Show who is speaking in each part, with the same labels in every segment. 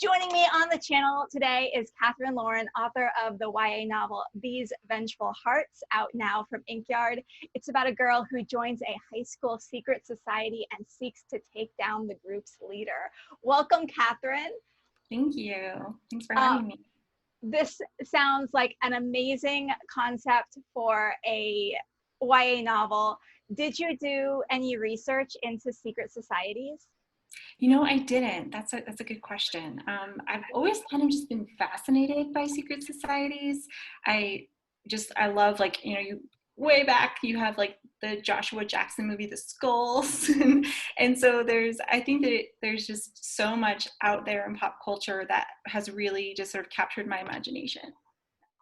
Speaker 1: Joining me on the channel today is Katherine Laurin, author of the YA novel These Vengeful Hearts, out now from Inkyard. It's about a girl who joins a high school secret society and seeks to take down the group's leader. Welcome, Katherine.
Speaker 2: Thank you. Thanks for having me.
Speaker 1: This sounds like an amazing concept for a YA novel. Did you do any research into secret societies?
Speaker 2: You know, I didn't. That's a good question. I've always kind of just been fascinated by secret societies. I love, like, you way back you have like the Joshua Jackson movie, The Skulls, and so I think that there's just so much out there in pop culture that has really just sort of captured my imagination.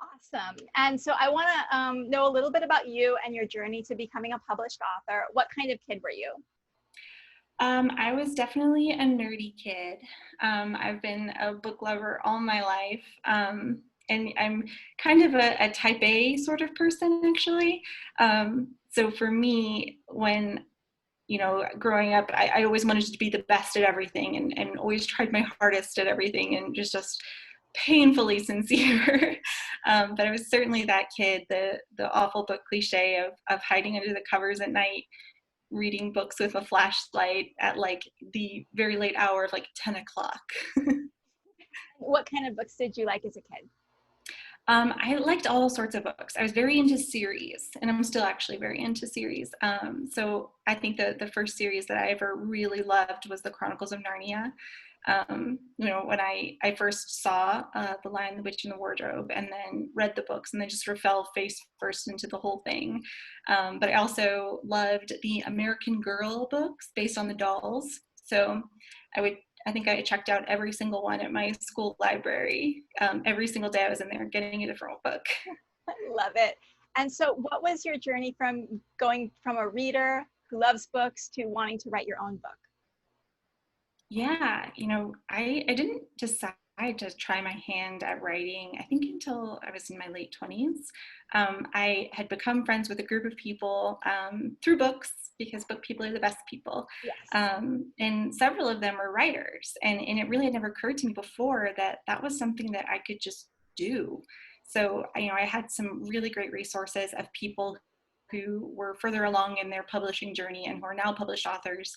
Speaker 1: Awesome. And so I want to know a little bit about you and your journey to becoming a published author. What kind of kid were you?
Speaker 2: I was definitely a nerdy kid. I've been a book lover all my life. And I'm kind of a type A sort of person, actually. So for me, when, growing up, I always wanted to be the best at everything and always tried my hardest at everything and just painfully sincere. But I was certainly that kid, the awful book cliche of hiding under the covers at night, reading books with a flashlight at like the very late hour of like 10 o'clock.
Speaker 1: What kind of books did you like as a kid?
Speaker 2: I liked all sorts of books. I was very into series, and I'm still actually very into series. So I think the first series that I ever really loved was The Chronicles of Narnia. When I first saw The Lion, the Witch, and the Wardrobe, and then read the books, and then just sort of fell face first into the whole thing. But I also loved the American Girl books based on the dolls. So I think I checked out every single one at my school library. Every single day I was in there getting a different book.
Speaker 1: I love it. And so what was your journey from going from a reader who loves books to wanting to write your own book?
Speaker 2: Yeah, I didn't decide to try my hand at writing, I think, until I was in my late 20s. I had become friends with a group of people through books, because book people are the best people.
Speaker 1: Yes.
Speaker 2: And several of them were writers. And it really had never occurred to me before that was something that I could just do. So, I had some really great resources of people who were further along in their publishing journey and who are now published authors,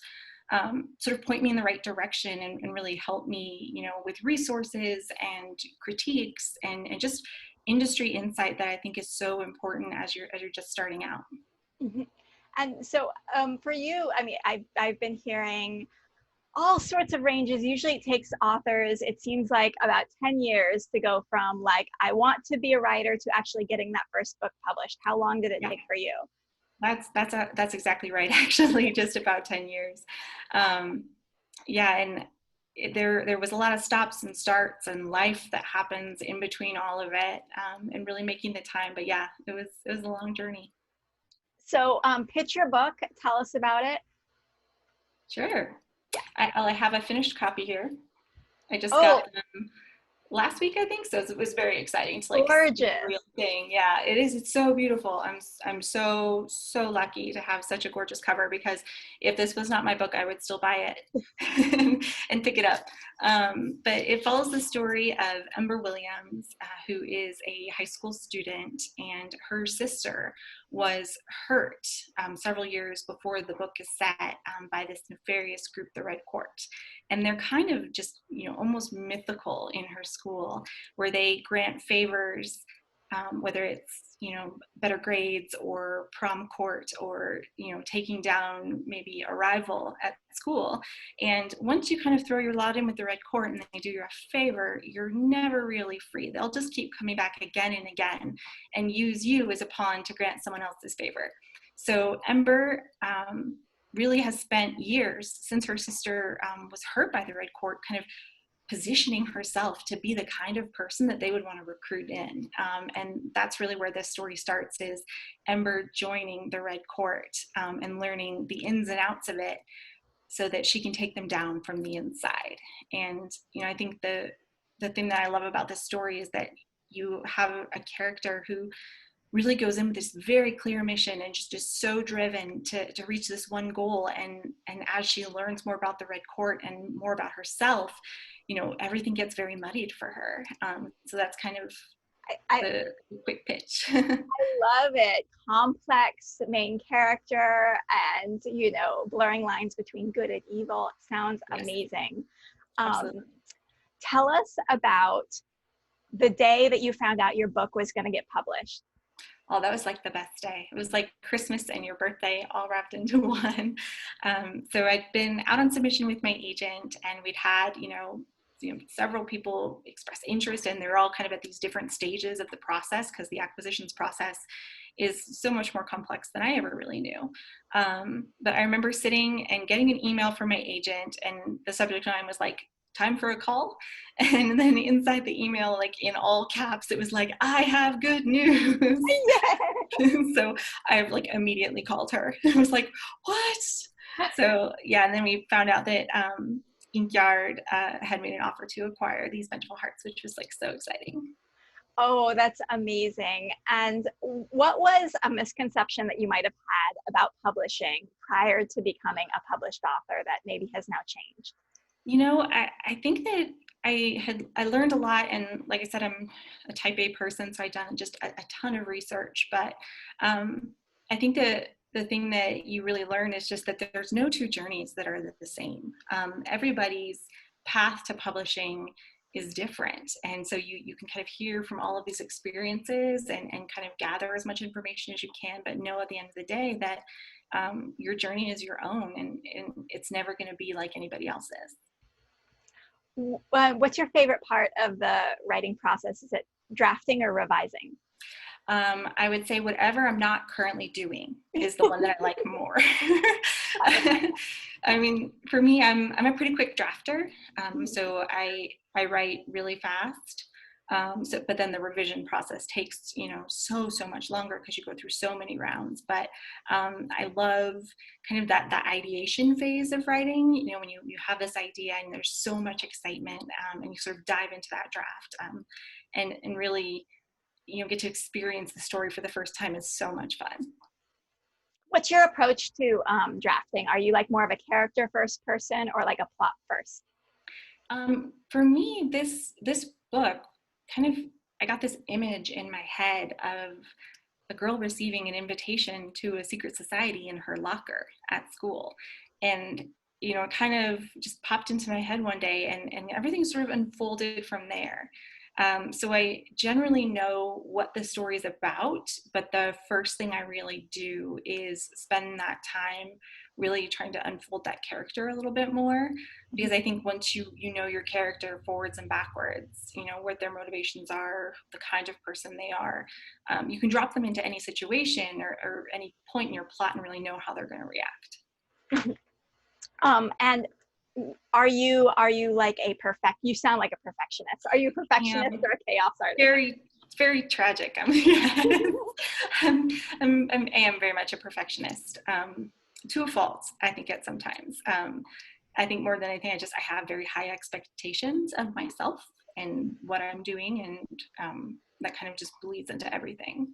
Speaker 2: sort of point me in the right direction and really help me, with resources and critiques and just industry insight that I think is so important as you're just starting out.
Speaker 1: Mm-hmm. And so for you, I mean, I've been hearing all sorts of ranges. Usually it takes authors, it seems like, about 10 years to go from like, I want to be a writer, to actually getting that first book published. How long did it take for you?
Speaker 2: That's exactly right. Actually, just about 10 years. Yeah, and there was a lot of stops and starts and life that happens in between all of it, and really making the time. But yeah, it was a long journey.
Speaker 1: So pitch your book. Tell us about it.
Speaker 2: Sure. I have a finished copy here. I just
Speaker 1: Oh,
Speaker 2: got them last week, I think, so it was very exciting to like
Speaker 1: gorgeous.
Speaker 2: see the real thing. Yeah, it is. It's so beautiful. I'm so lucky to have such a gorgeous cover, because if this was not my book, I would still buy it and pick it up. But it follows the story of Ember Williams, who is a high school student, and her sister was hurt several years before the book is set, by this nefarious group, the Red Court. And they're kind of just, almost mythical in her school, where they grant favors, whether it's, better grades or prom court or, taking down maybe a rival at school. And once you kind of throw your lot in with the Red Court and they do you a favor, you're never really free. They'll just keep coming back again and again and use you as a pawn to grant someone else's favor. So Ember really has spent years since her sister was hurt by the Red Court, kind of positioning herself to be the kind of person that they would want to recruit in. And that's really where this story starts, is Ember joining the Red Court and learning the ins and outs of it so that she can take them down from the inside. And, I think the thing that I love about this story is that you have a character who really goes in with this very clear mission and just is so driven to reach this one goal. And as she learns more about the Red Court and more about herself, everything gets very muddied for her. So that's kind of
Speaker 1: I
Speaker 2: the quick pitch.
Speaker 1: love it. Complex main character and, blurring lines between good and evil. It sounds
Speaker 2: Yes,
Speaker 1: amazing.
Speaker 2: absolutely.
Speaker 1: Tell us about the day that you found out your book was going to get published.
Speaker 2: Oh, that was like the best day. It was like Christmas and your birthday all wrapped into one. So I'd been out on submission with my agent, and we'd had, several people express interest, and they're all kind of at these different stages of the process, because the acquisitions process is so much more complex than I ever really knew. But I remember sitting and getting an email from my agent, and the subject line was like, "Time for a call." And then inside the email, like in all caps, it was like, "I have good news." So I like immediately called her. I was like, "What?" So yeah, and then we found out that Inkyard had made an offer to acquire these Vengeful Hearts, which was like so exciting.
Speaker 1: Oh, that's amazing. And what was a misconception that you might have had about publishing prior to becoming a published author that maybe has now changed?
Speaker 2: I think that I learned a lot, and like I said, I'm a type A person, so I've done just a ton of research. But I think that the thing that you really learn is just that there's no two journeys that are the same. Everybody's path to publishing is different, and so you can kind of hear from all of these experiences and kind of gather as much information as you can, but know at the end of the day that your journey is your own, and it's never going to be like anybody else's.
Speaker 1: What's your favorite part of the writing process? Is it drafting or revising?
Speaker 2: I would say whatever I'm not currently doing is the one that I like more. I mean, for me, I'm a pretty quick drafter, so I write really fast. But then the revision process takes so much longer because you go through so many rounds. But I love kind of that ideation phase of writing. When you have this idea and there's so much excitement, and you sort of dive into that draft, and really get to experience the story for the first time is so much fun.
Speaker 1: What's your approach to drafting? Are you like more of a character first person or like a plot first?
Speaker 2: For me, this book kind of, I got this image in my head of a girl receiving an invitation to a secret society in her locker at school. And it kind of just popped into my head one day, and everything sort of unfolded from there. So I generally know what the story is about, but the first thing I really do is spend that time really trying to unfold that character a little bit more, because I think once you know your character forwards and backwards, what their motivations are, the kind of person they are, you can drop them into any situation or any point in your plot and really know how they're going to react.
Speaker 1: And are you like you sound like a perfectionist. Are you a perfectionist or a chaos artist?
Speaker 2: Very tragic. I am very much a perfectionist, to a fault, I think, at sometimes. I think more than anything, I have very high expectations of myself and what I'm doing, and that kind of just bleeds into everything.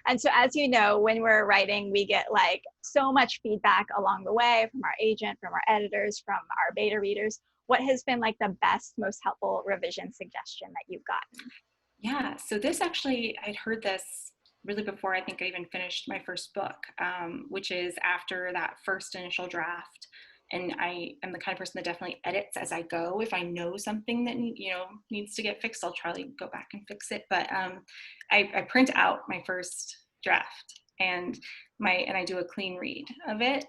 Speaker 1: And so, as you know, when we're writing, we get like so much feedback along the way from our agent, from our editors, from our beta readers. What has been like the best, most helpful revision suggestion that you've gotten?
Speaker 2: Yeah, so this actually, I'd heard this really before I think I even finished my first book, which is after that first initial draft. And I am the kind of person that definitely edits as I go. If I know something that needs to get fixed, I'll try to go back and fix it. But I print out my first draft, and I do a clean read of it.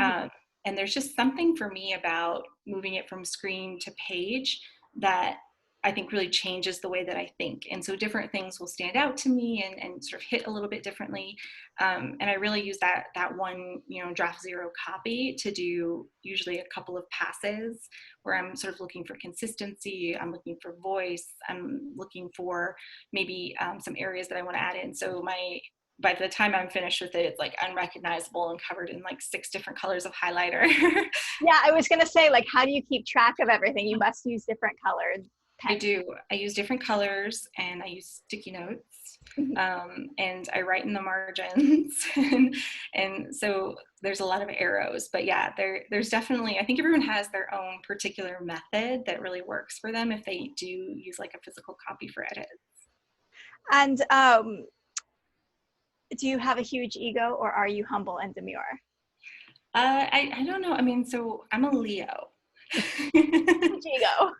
Speaker 2: And there's just something for me about moving it from screen to page that I think really changes the way that I think. And so different things will stand out to me and sort of hit a little bit differently. And I really use that one, draft zero copy to do usually a couple of passes where I'm sort of looking for consistency. I'm looking for voice. I'm looking for maybe some areas that I want to add in. So by the time I'm finished with it, it's like unrecognizable and covered in like 6 different colors of highlighter.
Speaker 1: Yeah, I was going to say, like, how do you keep track of everything? You must use different colored
Speaker 2: I
Speaker 1: pen?
Speaker 2: do. I use different colors and I use sticky notes, and I write in the margins, and so there's a lot of arrows. But yeah, there's definitely, I think everyone has their own particular method that really works for them if they do use like a physical copy for edit.
Speaker 1: And do you have a huge ego, or are you humble and demure?
Speaker 2: I don't know. I mean, so I'm a Leo.
Speaker 1: Huge ego.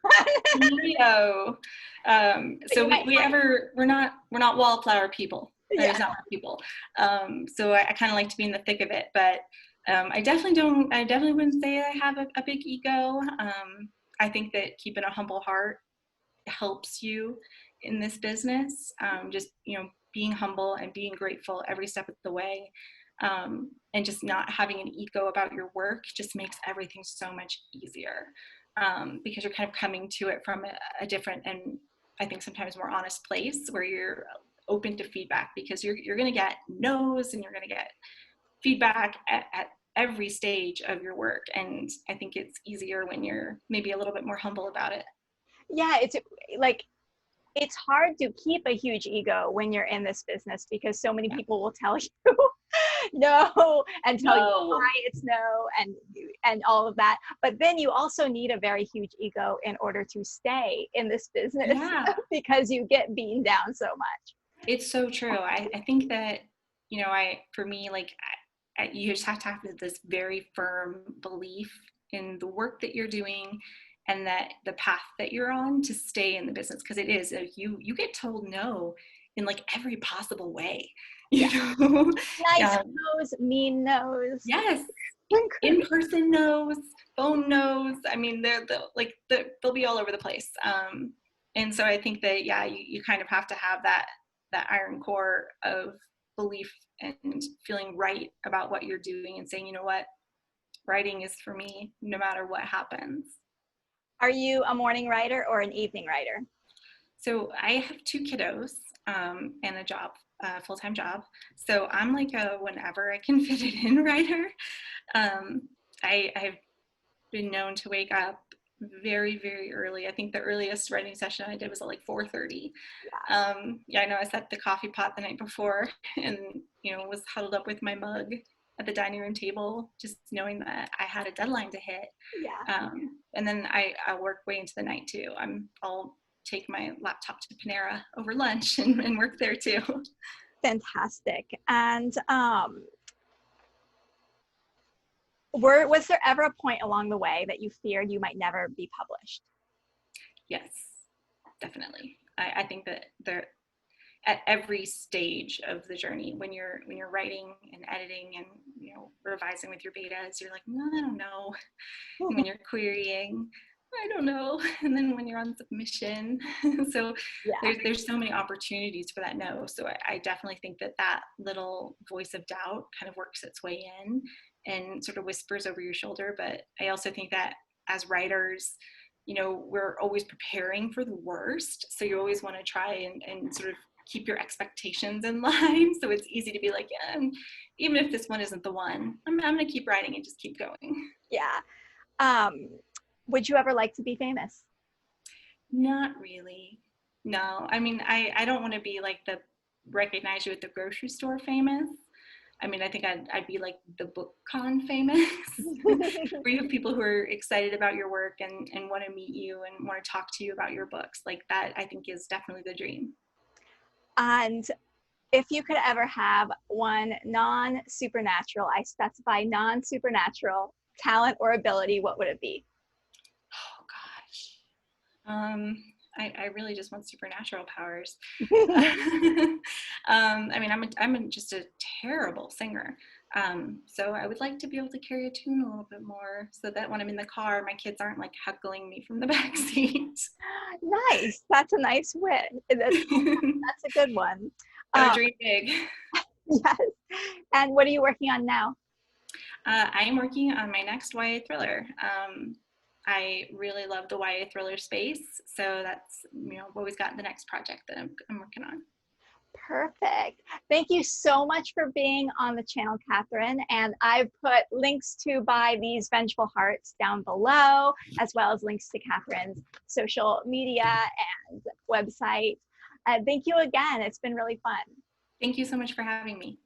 Speaker 2: Leo.
Speaker 1: But
Speaker 2: So
Speaker 1: you might hide.
Speaker 2: we're not wallflower people.
Speaker 1: Yeah.
Speaker 2: There's not our people. So I kind of like to be in the thick of it, but I definitely wouldn't say I have a big ego. I think that keeping a humble heart helps you in this business. Just, being humble and being grateful every step of the way. And just not having an ego about your work just makes everything so much easier, because you're kind of coming to it from a different, and I think sometimes more honest place where you're open to feedback, because you're going to get no's and you're going to get feedback at every stage of your work. And I think it's easier when you're maybe a little bit more humble about it.
Speaker 1: Yeah, it's like it's hard to keep a huge ego when you're in this business, because so many
Speaker 2: Yeah.
Speaker 1: people will tell you no and tell you
Speaker 2: No.
Speaker 1: why it's no, and all of that. But then you also need a very huge ego in order to stay in this business
Speaker 2: Yeah.
Speaker 1: because you get beaten down so much.
Speaker 2: It's so true. I think that, for me, like, you just have to have this very firm belief in the work that you're doing and that the path that you're on to stay in the business. Cause it is, you get told no in like every possible way,
Speaker 1: Yeah.
Speaker 2: know?
Speaker 1: Nice
Speaker 2: Yeah.
Speaker 1: nose, mean nose.
Speaker 2: Yes. In-person no's, phone no's. I mean, they'll be all over the place. And so I think that, yeah, you kind of have to have that iron core of belief and feeling right about what you're doing and saying, you know what, writing is for me no matter what happens.
Speaker 1: Are you a morning writer or an evening writer?
Speaker 2: So I have two kiddos, and a job, full-time job. So I'm like a whenever I can fit it in writer. I've been known to wake up very, very early. I think the earliest writing session I did was at like 4:30. Yeah, I know I set the coffee pot the night before and, was huddled up with my mug at the dining room table, just knowing that I had a deadline to hit.
Speaker 1: Yeah.
Speaker 2: And then I work way into the night too. I'll take my laptop to Panera over lunch and work there too.
Speaker 1: Fantastic. And was there ever a point along the way that you feared you might never be published?
Speaker 2: Yes, definitely. I think that there, at every stage of the journey, when you're writing and editing and revising with your betas, you're like, no, I don't know. And when you're querying, I don't know. And then when you're on submission, so
Speaker 1: Yeah.
Speaker 2: there's so many opportunities for that no. So I definitely think that little voice of doubt kind of works its way in and sort of whispers over your shoulder. But I also think that as writers, we're always preparing for the worst. So you always want to try and sort of keep your expectations in line. So it's easy to be like, yeah, even if this one isn't the one, I'm going to keep writing and just keep going.
Speaker 1: Yeah. Would you ever like to be famous?
Speaker 2: Not really. No, I mean, I don't want to be like the recognize you at the grocery store famous. I mean, I think I'd be like the book con famous, where you have people who are excited about your work and want to meet you and want to talk to you about your books. Like that, I think is definitely the dream.
Speaker 1: And if you could ever have one non-supernatural, I specify non-supernatural talent or ability, what would it be?
Speaker 2: Oh gosh. I really just want supernatural powers. I mean, just a terrible singer. So I would like to be able to carry a tune a little bit more so that when I'm in the car, my kids aren't like heckling me from the back seat.
Speaker 1: Nice. That's a nice win. That's a good one.
Speaker 2: Gotta dream big.
Speaker 1: Yes. And what are you working on now?
Speaker 2: I am working on my next YA thriller. I really love the YA thriller space, so that's I've always got the next project that I'm working on.
Speaker 1: Perfect. Thank you so much for being on the channel, Katherine. And I've put links to buy these Vengeful Hearts down below, as well as links to Katherine's social media and website. Thank you again. It's been really fun.
Speaker 2: Thank you so much for having me.